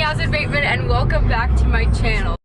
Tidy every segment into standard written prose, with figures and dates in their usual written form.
Yasmine Bateman and welcome back to my channel.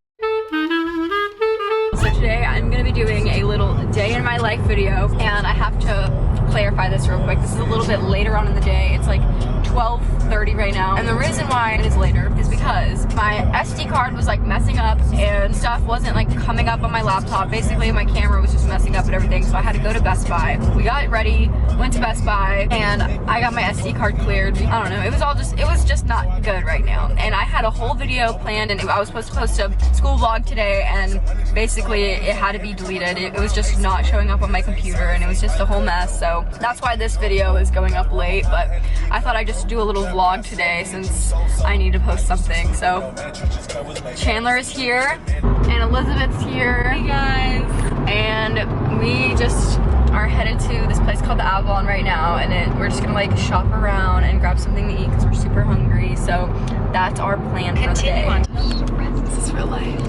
So today I'm going to be doing a little day in my life video, and I have to clarify this real quick. This is a little bit later on in the day. It's like 12:30 right now, and the reason why it is later is because my SD card was like messing up and stuff wasn't like coming up on my laptop. Basically my camera was just messing up and everything, so I had to go to Best Buy. We got ready, went to Best Buy, and I got my SD card cleared. I don't know, it was just not good right now, and I had a whole video planned, and I was supposed to post a school vlog today, and basically it had to be deleted. It was just not showing up on my computer, and it was just a whole mess. So that's why this video is going up late, but I thought I'd just do a little vlog today since I need to post something. So Chandler is here and Elizabeth's here. Hey guys. And we just are headed to this place called the Avalon right now, and we're just gonna like shop around and grab something to eat because we're super hungry. So that's our plan for the day. This is real life.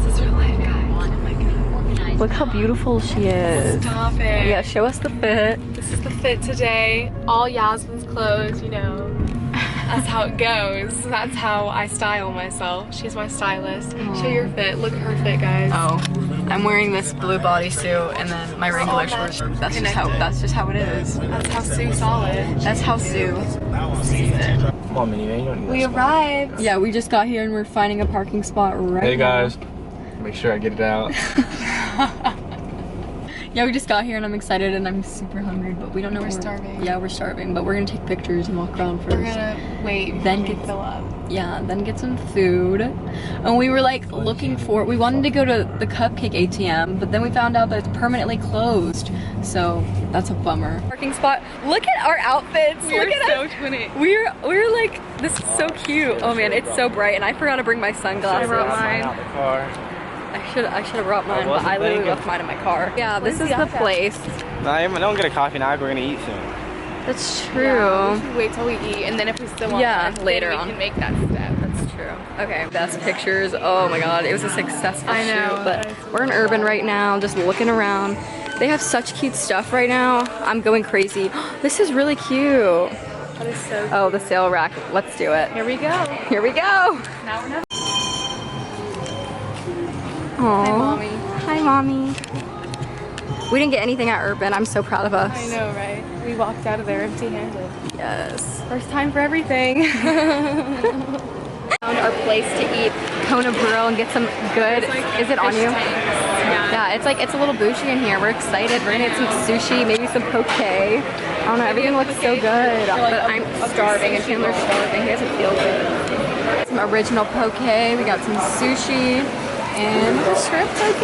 This is real life, guys. Look how beautiful she is. Stop it. Yeah, show us the fit. This is the fit today. All Yasmine's clothes, you know. That's how it goes. That's how I style myself. She's my stylist. Aww. Show your fit. Look at her fit, guys. Oh, I'm wearing this blue bodysuit and then my Wrangler shorts. That's just how it is. That's how Sue saw it. That's how Sue sees it. Come on, Minnie, you don't need We arrived. Yeah, we just got here and we're finding a parking spot right now. Hey guys, make sure I get it out. Yeah, we just got here and I'm excited and I'm super hungry, but we don't know. We're starving. Yeah, we're starving, but we're gonna take pictures and walk around first. We're gonna wait. Then get fill up. Yeah, then get some food. And we were like looking for, we wanted to go to the cupcake ATM, but then we found out that it's permanently closed. So that's a bummer. Parking spot. Look at our outfits. Look at so us. twinny. We're like, this is so cute. Oh man, it's so bright, and I forgot to bring my sunglasses. I brought mine. Out the car. I should have brought mine, but I literally left mine in my car. Yeah, this is the place. No, I don't get a coffee now. We're gonna eat soon. That's true. Yeah, we should wait till we eat, and then if we still want lunch, later then on we can make that step. That's true. Okay, best pictures. Oh my god, it was a successful I know, shoot. But we're in Urban right now, just looking around. They have such cute stuff right now. I'm going crazy. This is really cute. That is so cute. Oh, the sale rack. Let's do it. Here we go. Here we go. Now we're not. Aww. Hi, Mommy. Hi, Mommy. We didn't get anything at Urban. I'm so proud of us. I know, right? We walked out of there empty-handed. Yes. First time for everything. Found our place to eat Kona Grill and get some good. Is it on you? Yeah, it's a little bougie in here. We're excited. We're gonna get some sushi, maybe some poke. I don't know. Everything looks so good. But I'm starving, and Chandler's starving. He doesn't feel good. Some original poke. We got some sushi. And shrimp poke.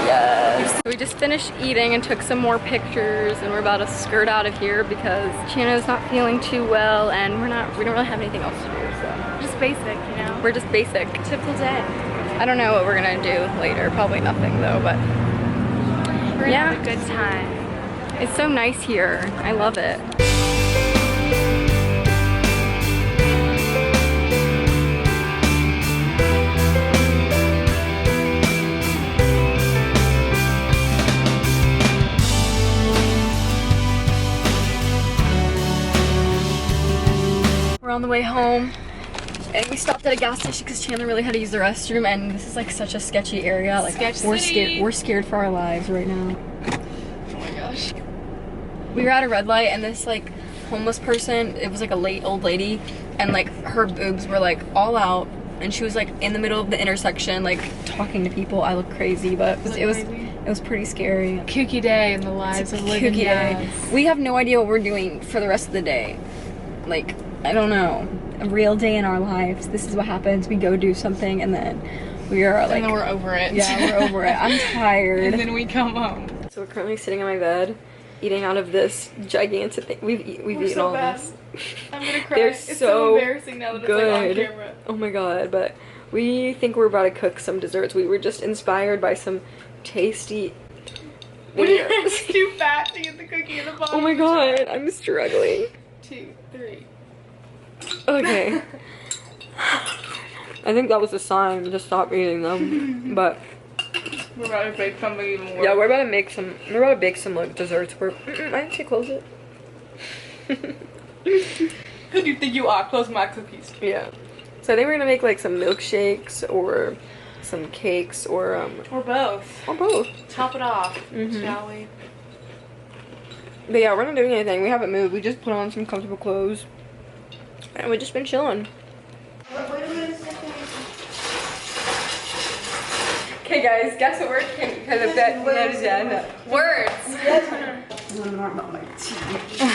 Yes. We just finished eating and took some more pictures, and we're about to skirt out of here because Chana's not feeling too well, and we don't really have anything else to do. So Just basic, you know? we're just basic. Typical day. I don't know what we're gonna do later. Probably nothing though, but We're gonna yeah, have a good time. it's so nice here. I love it. We're on the way home, and we stopped at a gas station because Chandler really had to use the restroom, and this is like such a sketchy area. Like we're scared for our lives right now. Oh my gosh. We were at a red light, and this like homeless person, it was like a old lady, and like her boobs were like all out, and she was like in the middle of the intersection like talking to people. I looked crazy, but it was pretty scary. Kooky day in the lives of living Kooky day. dads. We have no idea what we're doing for the rest of the day. Like, I don't know. A real day in our lives. This is what happens. We go do something, and then we are like, And then we're over it. yeah, we're over it. I'm tired. And then we come home. So we're currently sitting in my bed, eating out of this gigantic thing. We've eaten so all bad. this. I'm gonna cry. They're It's so embarrassing now that good. it's like on camera. Oh my god! But we think we're about to cook some desserts. We were just inspired by some tasty. We're too fat to get the cookie in the bottom. Oh my god! I'm struggling. 2, 3. Okay. I think that was a sign to stop eating them, but We're about to bake something even worse. yeah, we're about to bake some like desserts. I didn't say close it. Who do you think you are? Close my cookies. Yeah. So I think we're gonna make like some milkshakes or some cakes or both. Or both. Top it off, shall we? But yeah, we're not doing anything. We haven't moved. We just put on some comfortable clothes. And we've just been chilling. Okay guys, guess what we're doing because of that words.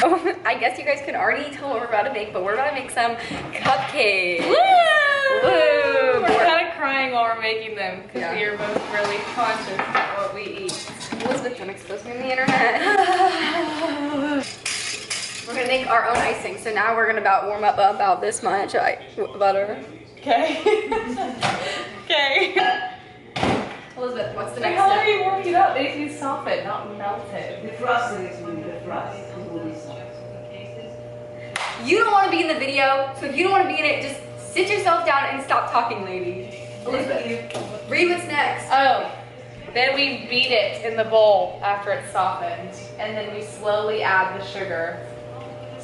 Oh, I guess you guys can already tell what we're about to make, but we're about to make some cupcakes. Woo! Woo! We're kind of crying while we're making them because we are both really conscious about what we eat. Elizabeth, don't expose me on the internet. We're gonna make our own icing. So now we're gonna warm up about this much butter. Okay. Okay. Elizabeth, what's the next How step? are you warming it up? It needs to be softened, not melted. You don't want to be in the video, so if you don't want to be in it, just sit yourself down and stop talking, lady. Elizabeth, read what's next. Oh, then we beat it in the bowl after it's softened, and then we slowly add the sugar.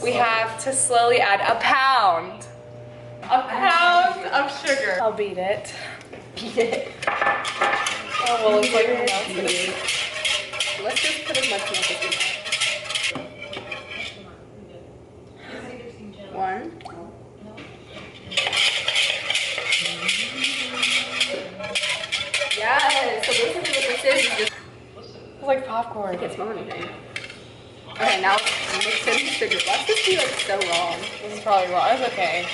We have to slowly add a pound of sugar. I'll beat it. Beat it. Oh, well, it's like melted. Let's just put as much milk as we can. One. Yes. So basically what this is just... It's like popcorn. I can't smell anything. Okay, now let's mix in the sugar. Watch this be like so wrong. This is probably wrong. It's okay.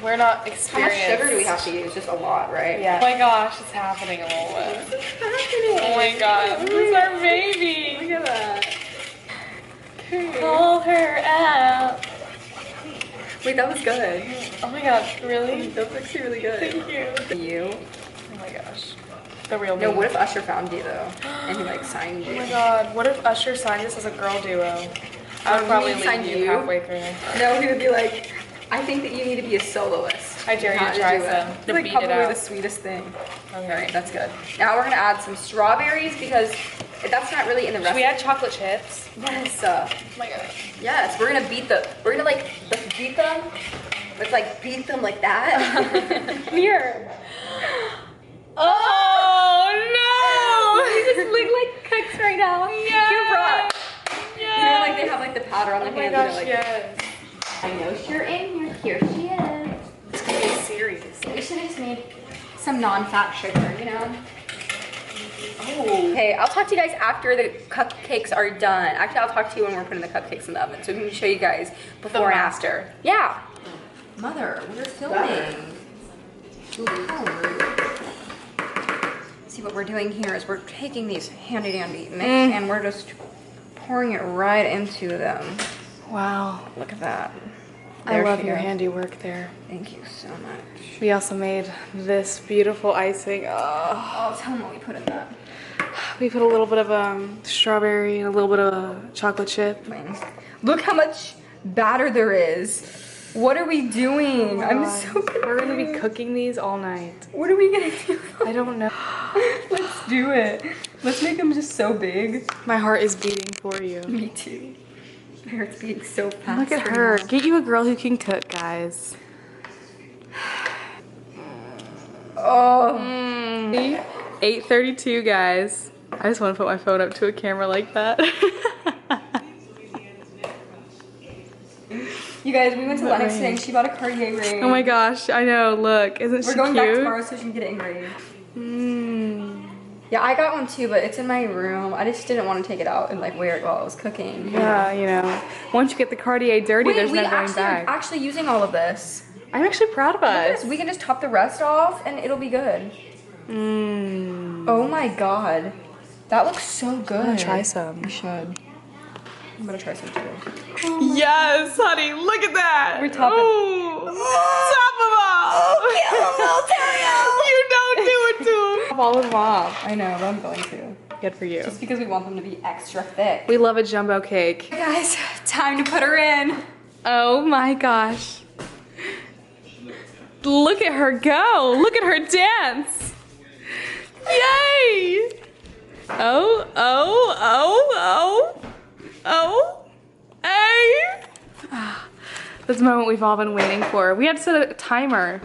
We're not How experienced. much sugar do we have to use? Just a lot, right? Yeah. Oh my goch, it's happening a little bit. It's happening. Oh my god, this is our baby. Look at that. Call her out. Wait, that was good. Oh my god, really? That was actually really good. Thank you. You? Oh my gosh. The real No, me. what if Usher found you though? And he like signed you? Oh my god, what if Usher signed us as a girl duo? I would probably he signed leave you halfway through. No, he would be like, I think that you need to be a soloist. I dare you not to try do it. some. It's To like beat it probably out. the sweetest thing. Okay. Alright, that's good. Now we're gonna add some strawberries because that's not really in the Should recipe. we add chocolate chips? Yes. Oh my god. Yes, we're gonna beat them. Let's beat them. Let's like beat them like that. Here. Oh no! You just look like cooks right now. Yes. You brought. Yes. You know, like they have like the powder on Oh their my hands. gosh, and they're like, yes. I know you're in here. Here she is. It's gonna be serious. We should have just made some non-fat sugar, you know? Oh. Okay, I'll talk to you guys after the cupcakes are done. Actually, I'll talk to you when we're putting the cupcakes in the oven, so we can show you guys before and after. Yeah. Mother, we're filming. See, what we're doing here is we're taking these handy-dandy mix and we're just pouring it right into them. Wow. Look at that. I love your handiwork there. Thank you so much. We also made this beautiful icing. Oh, tell them what we put in that. We put a little bit of strawberry and a little bit of chocolate chip. Look how much batter there is. What are we doing? I'm so confused. We're gonna be cooking these all night. What are we gonna do? I don't know. Let's do it. Let's make them just so big. My heart is beating for you. Me too. My heart's beating so fast. Look at right her. now. Get you a girl who can cook, guys. Oh. 8:32, guys. I just want to put my phone up to a camera like that. You guys, we went to Lennox today and she bought a Cartier ring. Oh my gosh, I know. Look, isn't she We're going cute? back tomorrow so she can get it engraved. Yeah, I got one too, but it's in my room. I just didn't want to take it out and like wear it while I was cooking. Yeah, you know. Once you get the Cartier dirty, there's no going back. We're actually using all of this. I'm actually proud of us. We can just top the rest off and it'll be good. Oh my god. That looks so good. I'm gonna try some. You should. I'm gonna try some too. Yes, honey, look at that. We're topping. Top them off. You don't do it to them. Top all of them off. I know, but I'm going to. Good for you. Just because we want them to be extra thick. We love a jumbo cake. Hey guys, time to put her in. Oh my gosh. Look at her go. Look at her dance. Yay. Oh, oh, oh, oh, oh, hey. This moment we've all been waiting for. We had to set a timer.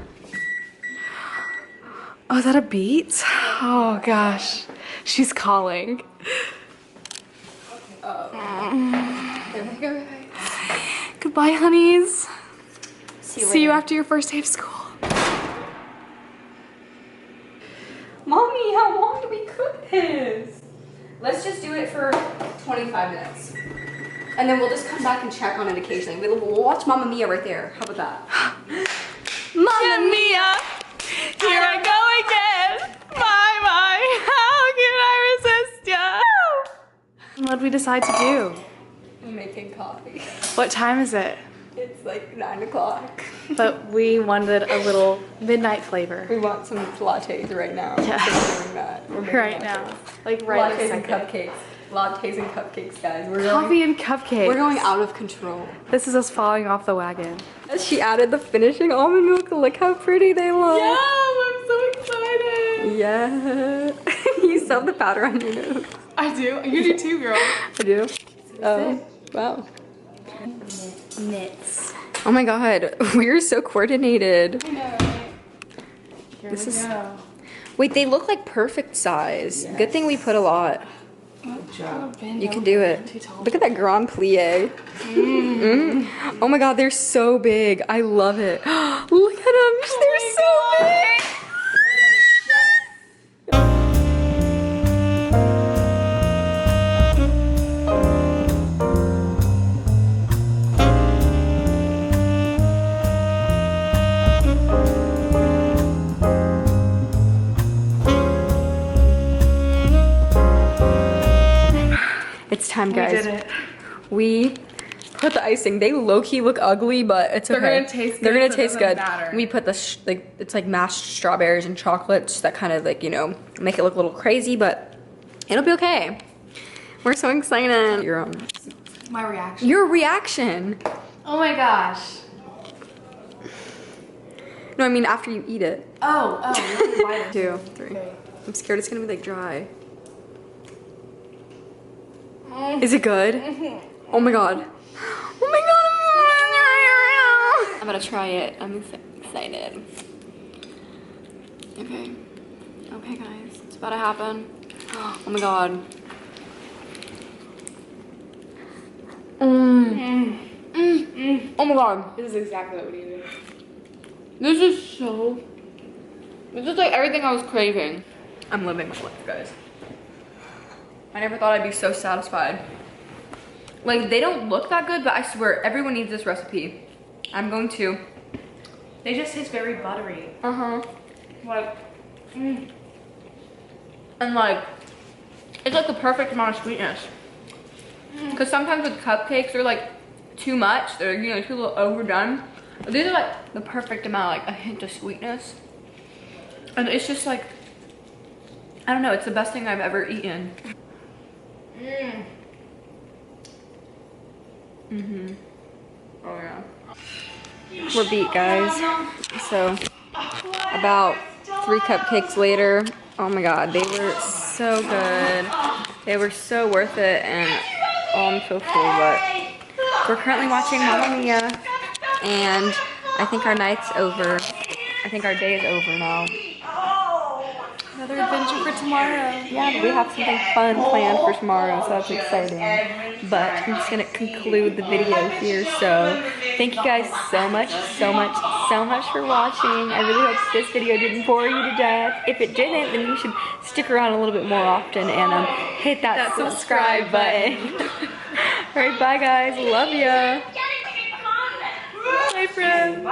Oh, is that a beat? Oh gosh. She's calling. Goodbye, honeys. See you after your first day of school. Mommy, how long do we cook this? Let's just do it for 25 minutes. And then we'll just come back and check on it occasionally. We'll watch Mamma Mia right there. How about that? Mamma Mia! Here I go again! Bye bye! How can I resist ya? What did we decide to do? I'm making coffee. What time is it? It's like 9 o'clock. But we wanted a little midnight flavor. We want some lattes right now. Yeah. We're doing that. We're making Right lattes. now. Like right Lattes this and second. cupcakes. Lattes and cupcakes, guys. Coffee and cupcakes. We're going out of control. This is us falling off the wagon. She added the finishing almond milk. Look how pretty they look. Yeah, I'm so excited. Yeah. You still have the powder on your nose. I do. You do too, girl. I do. Oh, wow. Knits. Oh my god, we're so coordinated. I know, right? This is. Wait, they look like perfect size. Yes. Good thing we put a lot. Good job. You can do it. Look at that grand plie. Oh my god, they're so big. I love it. Look at them. They're so big. It's time, guys. We did it. We put the icing. They low-key look ugly, but it's okay. They're gonna taste good. They're gonna so taste it good. doesn't matter. We put the it's like mashed strawberries and chocolates that kind of like, you know, make it look a little crazy, but it'll be okay. We're so excited. My reaction. Your reaction. Oh my gosh. No, I mean after you eat it. Oh, you have to bite it. 2, 3. Okay. I'm scared it's gonna be like dry. Is it good? Oh my god. Oh my god, I'm gonna try it. I'm excited. Okay. Okay, guys. It's about to happen. Oh my god. Oh my god. This is exactly what we needed. This is like everything I was craving. I'm living my life, guys. I never thought I'd be so satisfied. Like, they don't look that good, but I swear, everyone needs this recipe. I'm going to. They just taste very buttery. Uh-huh. Like, And like, it's like the perfect amount of sweetness. Because sometimes with cupcakes, they're like too much. They're, you know, too little overdone. But these are like the perfect amount, like a hint of sweetness. And it's just like, I don't know, it's the best thing I've ever eaten. Oh yeah. We're beat, guys. So about 3 cupcakes later, oh my god, they were so good. They were so worth it, and oh, I'm so full, but we're currently watching Mamma Mia, and I think our night's over. I think our day is over now. another adventure for tomorrow. Yeah, but we have something fun planned for tomorrow, so that's exciting. But I'm just gonna conclude the video here. So thank you guys so much for watching. I really hope this video didn't bore you to death. If it didn't, then you should stick around a little bit more often and hit that subscribe button. Alright, bye guys. Love ya. Bye, friends.